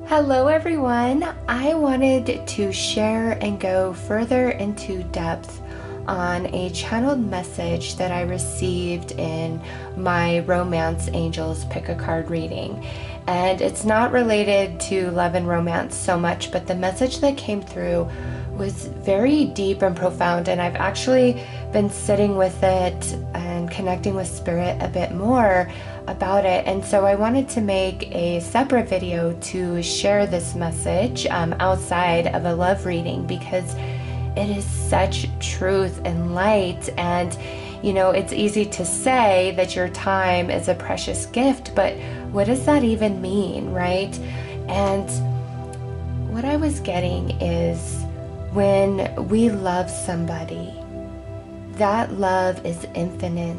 Hello everyone! I wanted to share and go further into depth on a channeled message that I received in my Romance Angels Pick a Card reading. And it's not related to love and romance so much, but the message that came through was very deep and profound, and I've actually been sitting with it and connecting with Spirit a bit more about it. And so I wanted to make a separate video to share this message outside of a love reading, because it is such truth and light. And you know, it's easy to say that your time is a precious gift, but what does that even mean, right? And what I was getting is, when we love somebody, that love is infinite.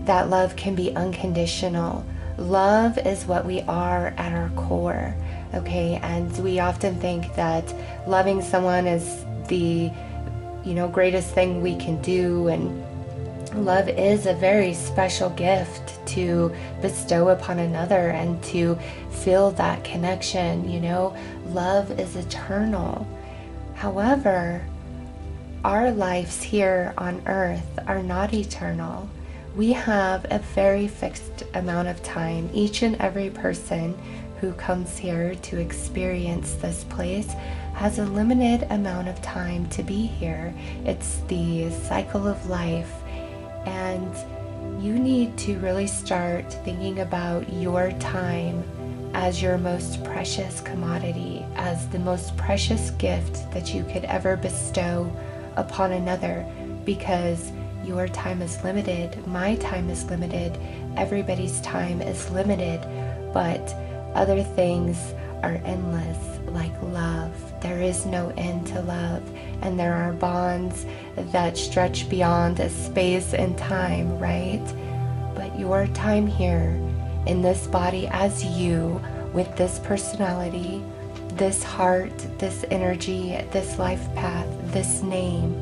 That love can be unconditional. Love is what we are at our core, okay? And we often think that loving someone is the, greatest thing we can do, and love is a very special gift to bestow upon another and to feel that connection, Love is eternal. However, our lives here on earth are not eternal. We have a very fixed amount of time. Each and every person who comes here to experience this place has a limited amount of time to be here. It's the cycle of life, and you need to really start thinking about your time as your most precious commodity, as the most precious gift that you could ever bestow upon another, because your time is limited, my time is limited, everybody's time is limited, but other things are endless, like love. There is no end to love, and there are bonds that stretch beyond space and time, right? But your time here in this body as you, with this personality, this heart, this energy, this life path, this name,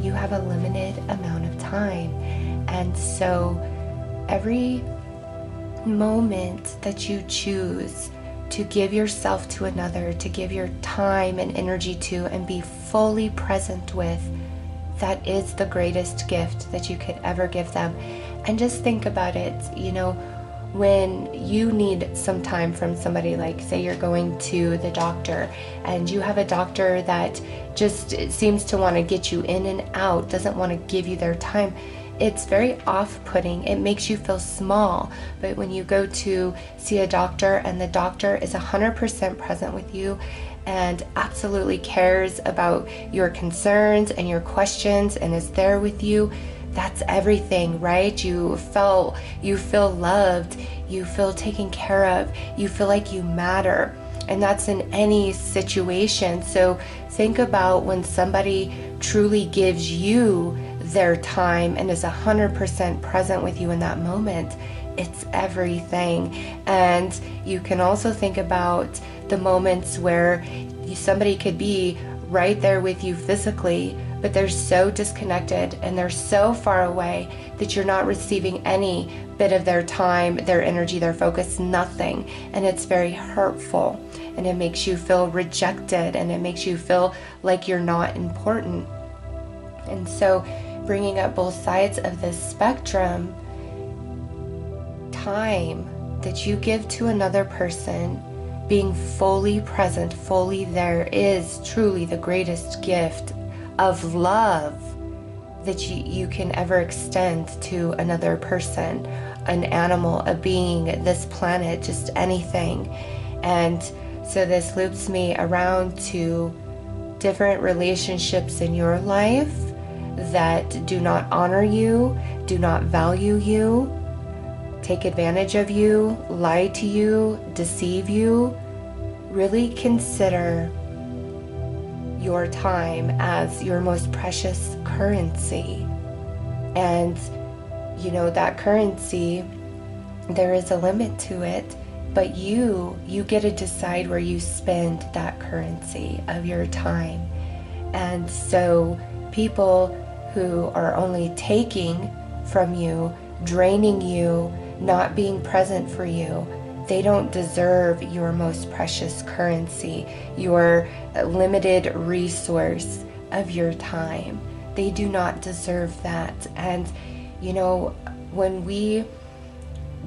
you have a limited amount of time. And so every moment that you choose to give yourself to another, to give your time and energy to, and be fully present with, that is the greatest gift that you could ever give them. And just think about it, when you need some time from somebody, like say you're going to the doctor and you have a doctor that just seems to want to get you in and out, doesn't want to give you their time, it's very off-putting. It makes you feel small. But when you go to see a doctor and the doctor is 100% present with you and absolutely cares about your concerns and your questions and is there with you, that's everything, right? You feel loved, you feel taken care of, you feel like you matter. And that's in any situation. So think about when somebody truly gives you their time and is 100% present with you in that moment. It's everything. And you can also think about the moments where somebody could be right there with you physically, but they're so disconnected and they're so far away that you're not receiving any bit of their time, their energy, their focus, nothing. And it's very hurtful, and it makes you feel rejected, and it makes you feel like you're not important. And so bringing up both sides of this spectrum, time that you give to another person, being fully present, fully there, is truly the greatest gift of love that you can ever extend to another person, an animal, a being, this planet, just anything. And so this loops me around to different relationships in your life that do not honor you, do not value you, take advantage of you, lie to you, deceive you. Really consider your time as your most precious currency. And that currency, there is a limit to it, but you get to decide where you spend that currency of your time. And so people who are only taking from you, draining you, not being present for you, They don't deserve your most precious currency, your limited resource of your time. They do not deserve that. And, you know, when we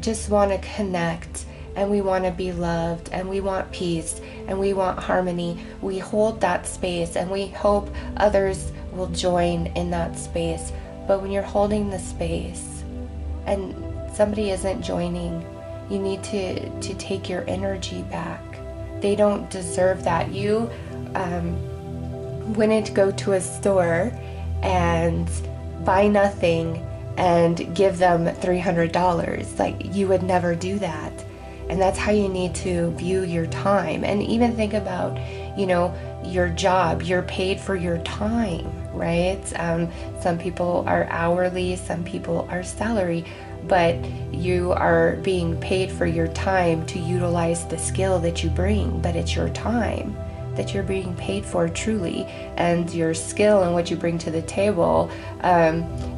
just want to connect and we want to be loved and we want peace and we want harmony, we hold that space and we hope others will join in that space. But when you're holding the space and somebody isn't joining, you need to take your energy back. They don't deserve that. You wouldn't go to a store and buy nothing and give them $300. Like, you would never do that. And that's how you need to view your time. And even think about, you know, your job. You're paid for your time, right? Some people are hourly, some people are salary, but you are being paid for your time to utilize the skill that you bring. But it's your time that you're being paid for truly, and your skill and what you bring to the table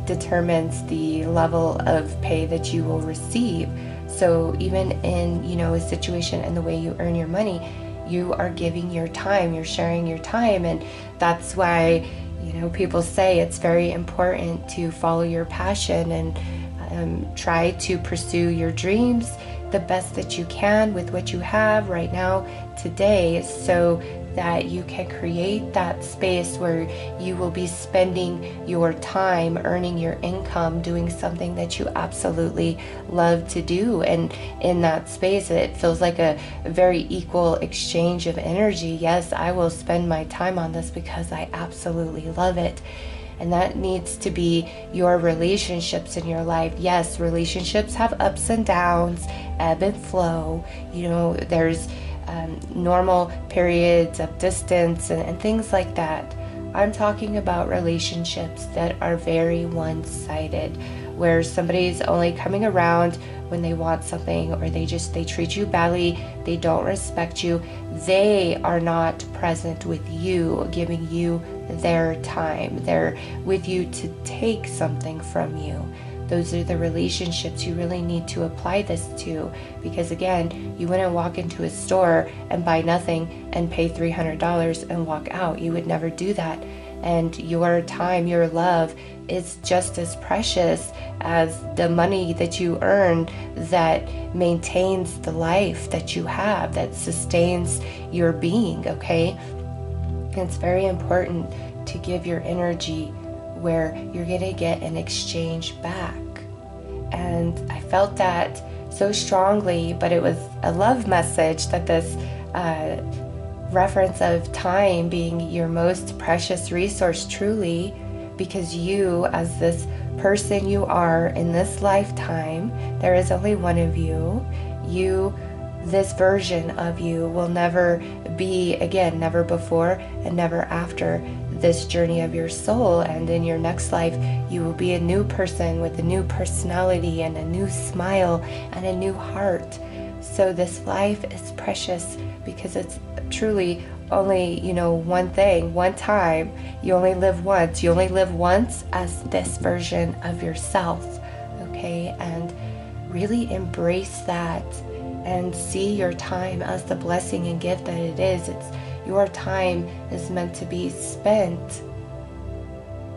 determines the level of pay that you will receive. So even in, you know, a situation and the way you earn your money, you are giving your time, you're sharing your time. And that's why, you know, people say it's very important to follow your passion and try to pursue your dreams the best that you can with what you have right now today, so that you can create that space where you will be spending your time earning your income doing something that you absolutely love to do. And in that space, it feels like a very equal exchange of energy. Yes, I will spend my time on this because I absolutely love it. And that needs to be your relationships in your life. Yes, relationships have ups and downs, ebb and flow. You know, there's normal periods of distance and things like that. I'm talking about relationships that are very one-sided, where somebody's only coming around when they want something, or they treat you badly, they don't respect you, they are not present with you, giving you their time. They're with you to take something from you. Those are the relationships you really need to apply this to, because again, you wouldn't walk into a store and buy nothing and pay $300 and walk out. You would never do that. And your time, your love is just as precious as the money that you earn that maintains the life that you have, that sustains your being, okay? It's very important to give your energy where you're going to get an exchange back. And I felt that so strongly, but it was a love message, that this reference of time being your most precious resource truly, because you, as this person you are in this lifetime, there is only one of you. This version of you will never be, again, never before and never after this journey of your soul. And in your next life, you will be a new person with a new personality and a new smile and a new heart. So this life is precious because it's truly only, you know, one thing, one time. You only live once. You only live once as this version of yourself, okay? And really embrace that and see your time as the blessing and gift that it is. Your time is meant to be spent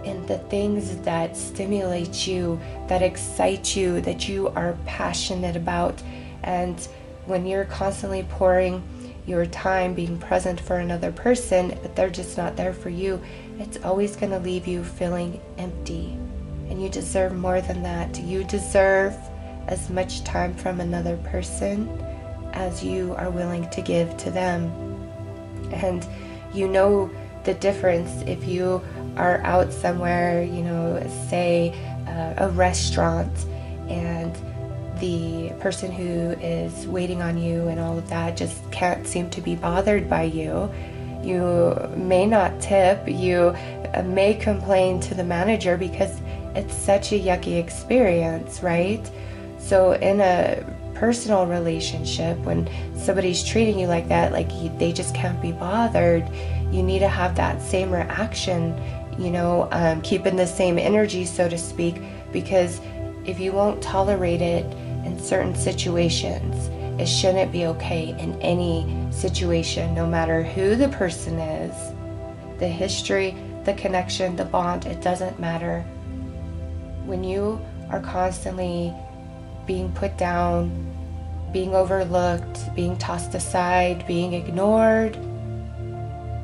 in the things that stimulate you, that excite you, that you are passionate about. And when you're constantly pouring your time being present for another person, but they're just not there for you, it's always going to leave you feeling empty. And you deserve more than that. You deserve as much time from another person as you are willing to give to them. And you know the difference if you are out somewhere, you know, say a restaurant, and the person who is waiting on you and all of that just can't seem to be bothered by you. You may not tip, you may complain to the manager because it's such a yucky experience, right? So in a personal relationship, when somebody's treating you like that, like they just can't be bothered, you need to have that same reaction, you know, keeping the same energy, so to speak, because if you won't tolerate it in certain situations, It shouldn't be okay in any situation, no matter who the person is, the history, the connection, the bond, it doesn't matter. When you are constantly being put down, being overlooked, being tossed aside, being ignored,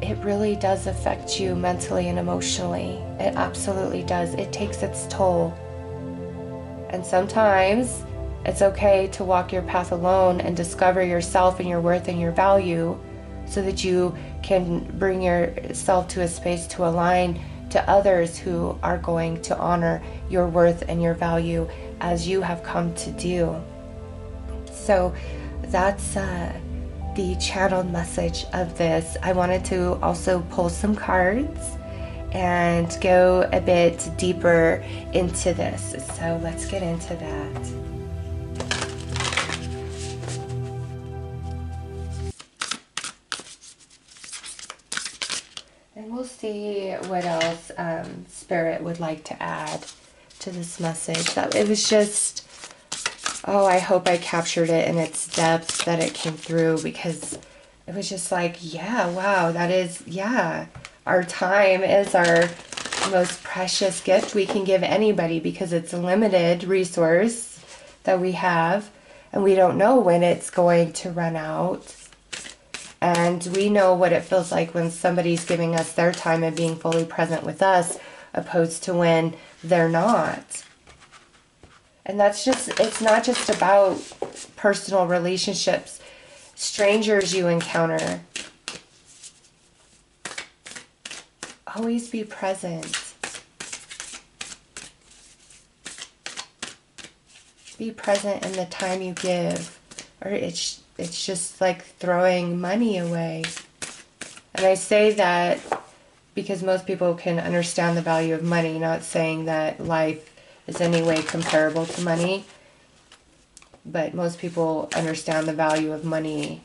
it really does affect you mentally and emotionally. It absolutely does. It takes its toll. And sometimes it's okay to walk your path alone and discover yourself and your worth and your value so that you can bring yourself to a space to align to others who are going to honor your worth and your value as you have come to do. So that's the channeled message of this. I wanted to also pull some cards and go a bit deeper into this. So let's get into that. And we'll see what else Spirit would like to add to this message. It was just, oh, I hope I captured it in its depth that it came through, because it was just like, yeah, wow, that is, yeah. Our time is our most precious gift we can give anybody, because it's a limited resource that we have, and we don't know when it's going to run out. And we know what it feels like when somebody's giving us their time and being fully present with us, opposed to when they're not. And that's just, it's not just about personal relationships, strangers you encounter. Always be present. Be present in the time you give, or it's just like throwing money away. And I say that because most people can understand the value of money, not saying that life is any way comparable to money, but most people understand the value of money.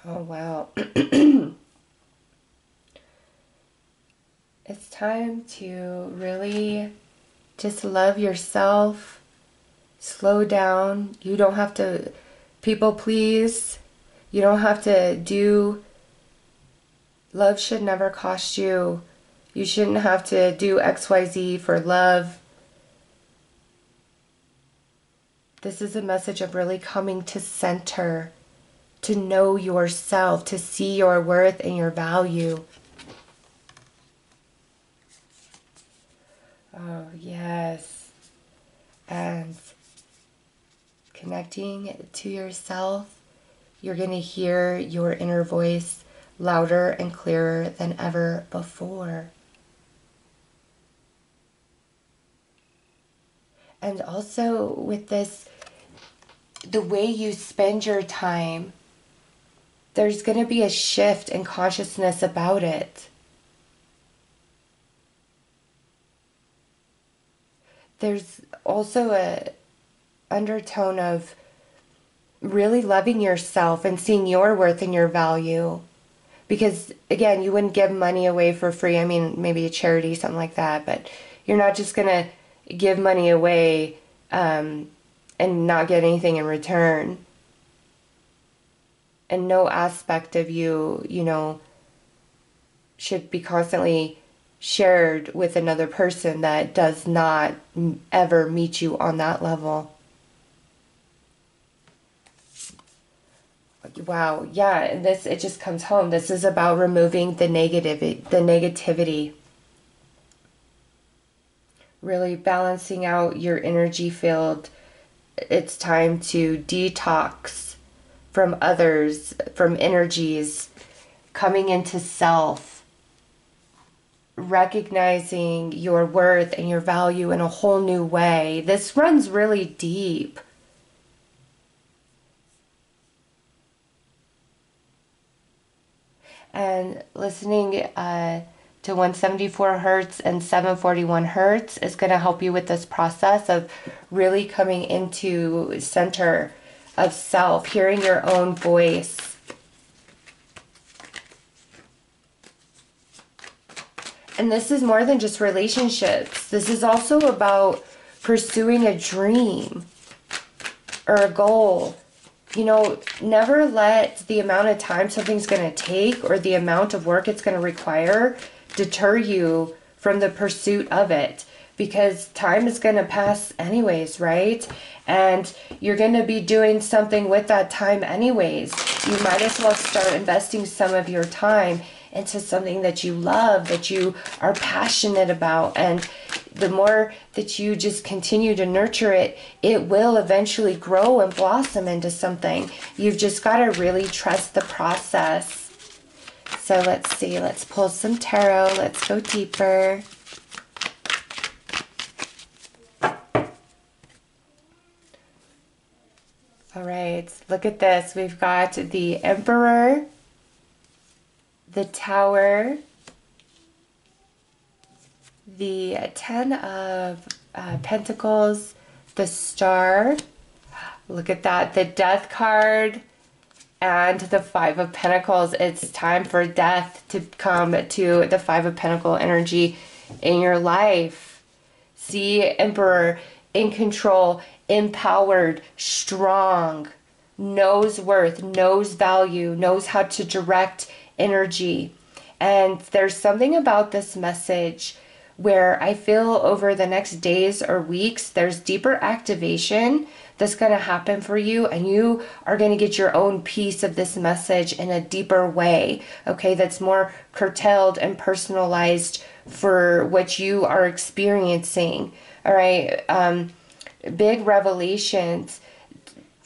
Oh, wow. It's time to really just love yourself. Slow down. You don't have to people please. You don't have to do. Love should never cost you. You shouldn't have to do XYZ for love. This is a message of really coming to center, to know yourself, to see your worth and your value. Oh, yes. And connecting to yourself, you're going to hear your inner voice louder and clearer than ever before. And also with this, the way you spend your time, there's going to be a shift in consciousness about it. There's also a undertone of really loving yourself and seeing your worth and your value. Because, again, you wouldn't give money away for free. I mean, maybe a charity, something like that. But you're not just going to give money away and not get anything in return. And no aspect of you, should be constantly shared with another person that does not ever meet you on that level. Wow, yeah, and it just comes home. This is about removing the negativity. Really balancing out your energy field. It's time to detox from others, from energies, coming into self, recognizing your worth and your value in a whole new way. This runs really deep. And listening to 174 hertz and 741 hertz is going to help you with this process of really coming into center of self, hearing your own voice. And this is more than just relationships. This is also about pursuing a dream or a goal. You know, never let the amount of time something's going to take or the amount of work it's going to require deter you from the pursuit of it, because time is going to pass anyways, right? And you're going to be doing something with that time anyways. You might as well start investing some of your time into something that you love, that you are passionate about. And the more that you just continue to nurture it, it will eventually grow and blossom into something. You've just got to really trust the process. So let's see, let's pull some tarot. Let's go deeper. All right, look at this. We've got the Emperor, the Tower, the Ten of Pentacles, the Star. Look at that, the Death card, and the Five of Pentacles. It's time for death to come to the Five of Pentacle energy in your life. See, Emperor, in control, empowered, strong, knows worth, knows value, knows how to direct energy. And there's something about this message where I feel over the next days or weeks, there's deeper activation that's going to happen for you, and you are going to get your own piece of this message in a deeper way, okay, that's more curtailed and personalized for what you are experiencing. All right, big revelations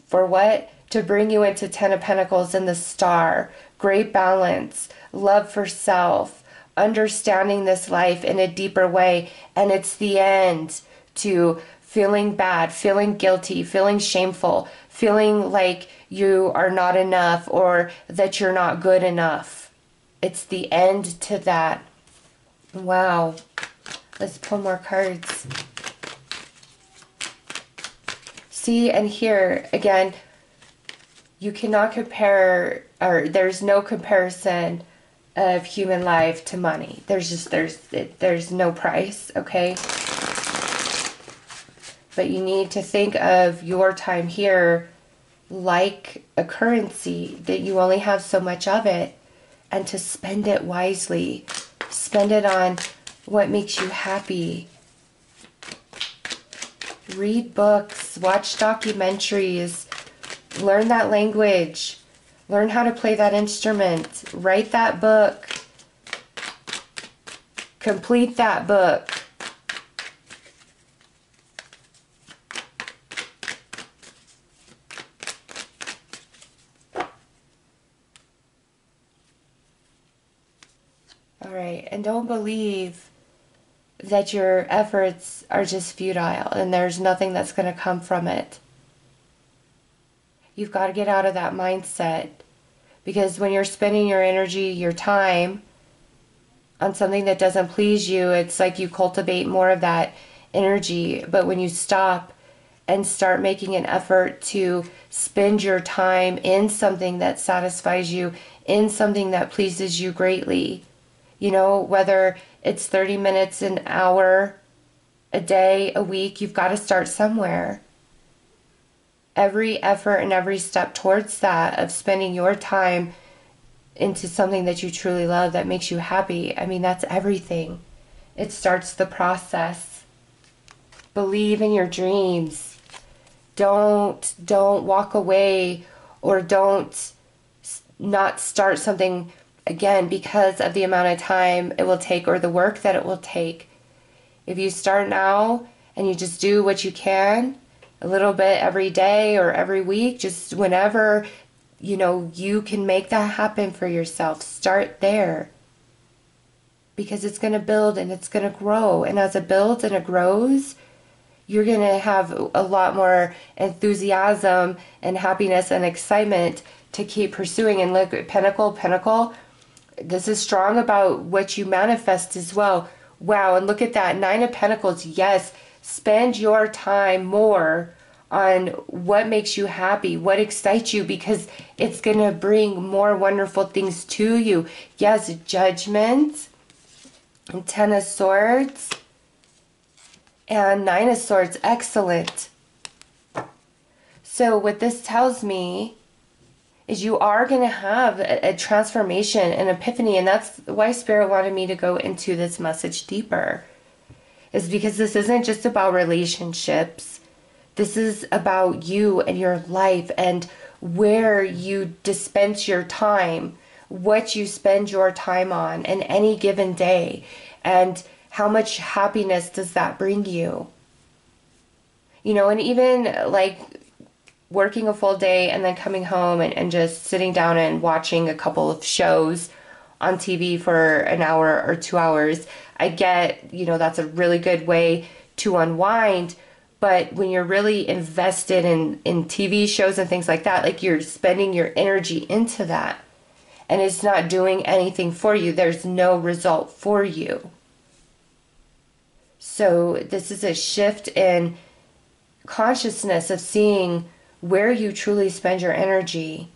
for what? To bring you into Ten of Pentacles and the Star. Great balance, love for self, understanding this life in a deeper way. And it's the end to feeling bad, feeling guilty, feeling shameful, feeling like you are not enough or that you're not good enough. It's the end to that. Wow. Let's pull more cards. See, and here again, you cannot compare, or there's no comparison of human life to money. There's no price, okay? But you need to think of your time here like a currency, that you only have so much of it, and to spend it wisely. Spend it on what makes you happy. Read books, watch documentaries, learn that language, learn how to play that instrument, write that book, complete that book. All right, and don't believe that your efforts are just futile and there's nothing that's going to come from it. You've got to get out of that mindset, because when you're spending your energy, your time on something that doesn't please you, it's like you cultivate more of that energy. But when you stop and start making an effort to spend your time in something that satisfies you, in something that pleases you greatly, you know, whether it's 30 minutes, an hour, a day, a week, you've got to start somewhere. Every effort and every step towards that, of spending your time into something that you truly love, that makes you happy, I mean, that's everything. It starts the process. Believe in your dreams. Don't walk away, or don't not start something again because of the amount of time it will take or the work that it will take. If you start now and you just do what you can, a little bit every day or every week, just whenever, you know, you can make that happen for yourself. Start there, because it's going to build and it's going to grow. And as it builds and it grows, you're going to have a lot more enthusiasm and happiness and excitement to keep pursuing. And look, Pentacle, this is strong about what you manifest as well. Wow, and look at that, Nine of Pentacles. Yes, spend your time more on what makes you happy, what excites you, because it's going to bring more wonderful things to you. Yes, Judgment. Ten of Swords, and Nine of Swords. Excellent. So what this tells me is you are going to have a transformation, an epiphany, and that's why Spirit wanted me to go into this message deeper, is because this isn't just about relationships. This is about you and your life and where you dispense your time, what you spend your time on in any given day, and how much happiness does that bring you. You know, and even like working a full day and then coming home and just sitting down and watching a couple of shows on TV for an hour or 2 hours. I get, you know, that's a really good way to unwind. But when you're really invested in TV shows and things like that, like you're spending your energy into that and it's not doing anything for you, there's no result for you. So this is a shift in consciousness of seeing where you truly spend your energy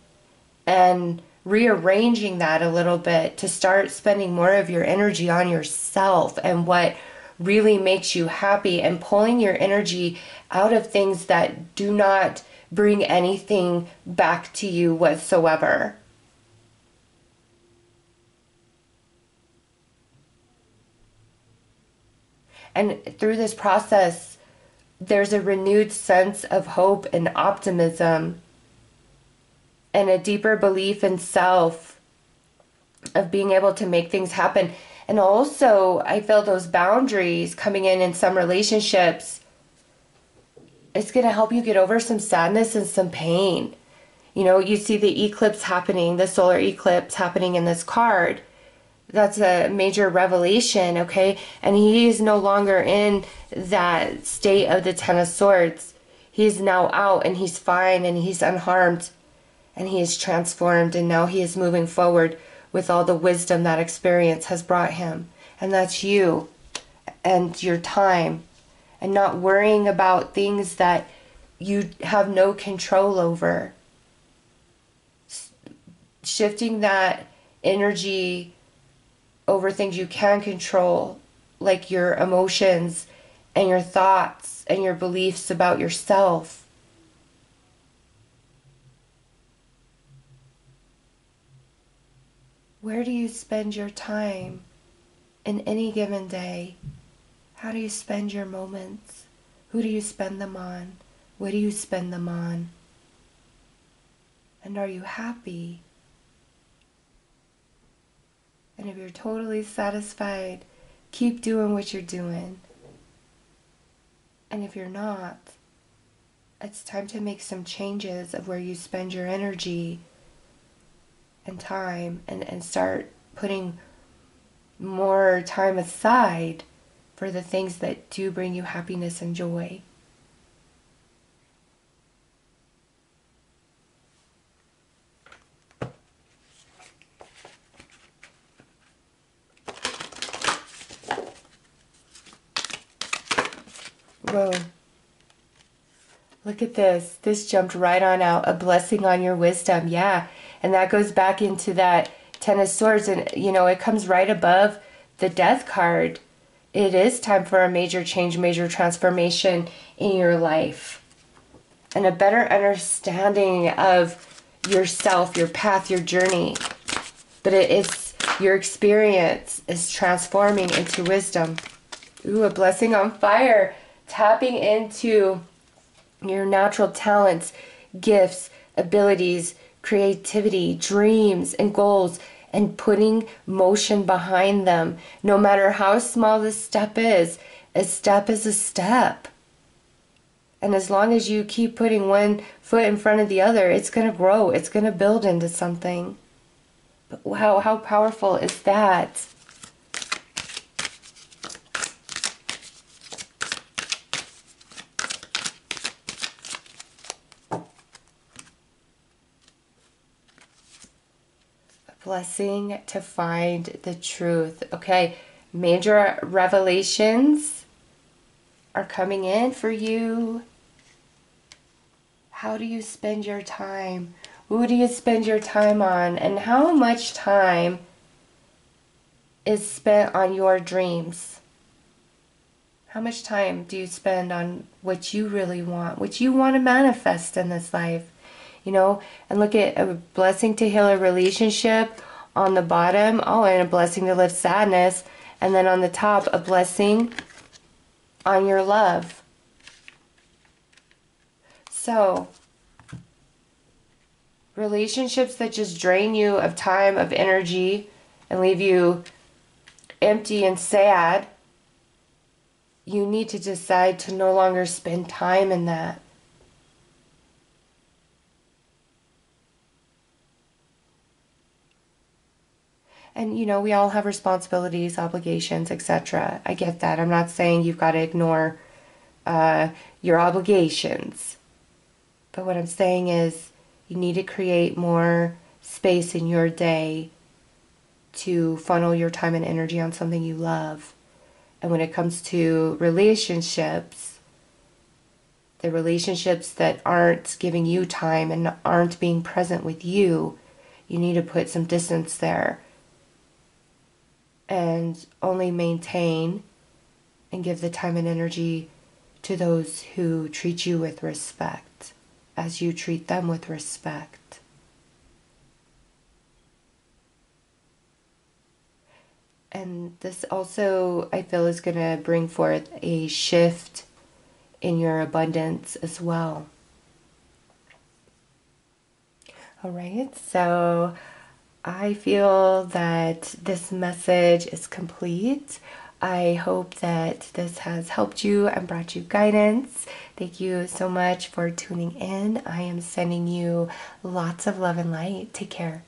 and rearranging that a little bit to start spending more of your energy on yourself and what really makes you happy, and pulling your energy out of things that do not bring anything back to you whatsoever. And through this process, there's a renewed sense of hope and optimism and a deeper belief in self, of being able to make things happen. And also, I feel those boundaries coming in some relationships, it's going to help you get over some sadness and some pain. You know, you see the eclipse happening, the solar eclipse happening in this card. That's a major revelation, okay? And he is no longer in that state of the Ten of Swords. He's now out and he's fine and he's unharmed and he is transformed, and now he is moving forward with all the wisdom that experience has brought him. And that's you and your time, and not worrying about things that you have no control over. Shifting that energy over things you can control, like your emotions and your thoughts and your beliefs about yourself. Where do you spend your time in any given day? How do you spend your moments? Who do you spend them on? What do you spend them on? And are you happy? And if you're totally satisfied, keep doing what you're doing. And if you're not, it's time to make some changes of where you spend your energy and time, and start putting more time aside for the things that do bring you happiness and joy. Whoa. Look at this. This jumped right on out. A blessing on your wisdom. Yeah. And that goes back into that Ten of Swords. And, you know, it comes right above the Death card. It is time for a major change, major transformation in your life. And a better understanding of yourself, your path, your journey. But it's your experience is transforming into wisdom. Ooh, a blessing on fire. Tapping into your natural talents, gifts, abilities, creativity, dreams, and goals, and putting motion behind them. No matter how small the step is a step. And as long as you keep putting one foot in front of the other, it's going to grow. It's going to build into something. But wow, how powerful is that? Blessing to find the truth. Okay, major revelations are coming in for you. How do you spend your time? Who do you spend your time on? And how much time is spent on your dreams? How much time do you spend on what you really want, what you want to manifest in this life? You know, and look at a blessing to heal a relationship on the bottom. Oh, and a blessing to lift sadness. And then on the top, a blessing on your love. So, relationships that just drain you of time, of energy, and leave you empty and sad, you need to decide to no longer spend time in that. And you know, we all have responsibilities, obligations, etc. I get that. I'm not saying you've got to ignore your obligations. But what I'm saying is you need to create more space in your day to funnel your time and energy on something you love. And when it comes to relationships, the relationships that aren't giving you time and aren't being present with you, you need to put some distance there and only maintain and give the time and energy to those who treat you with respect as you treat them with respect. And this also, I feel, is going to bring forth a shift in your abundance as well. All right, so I feel that this message is complete. I hope that this has helped you and brought you guidance. Thank you so much for tuning in. I am sending you lots of love and light. Take care.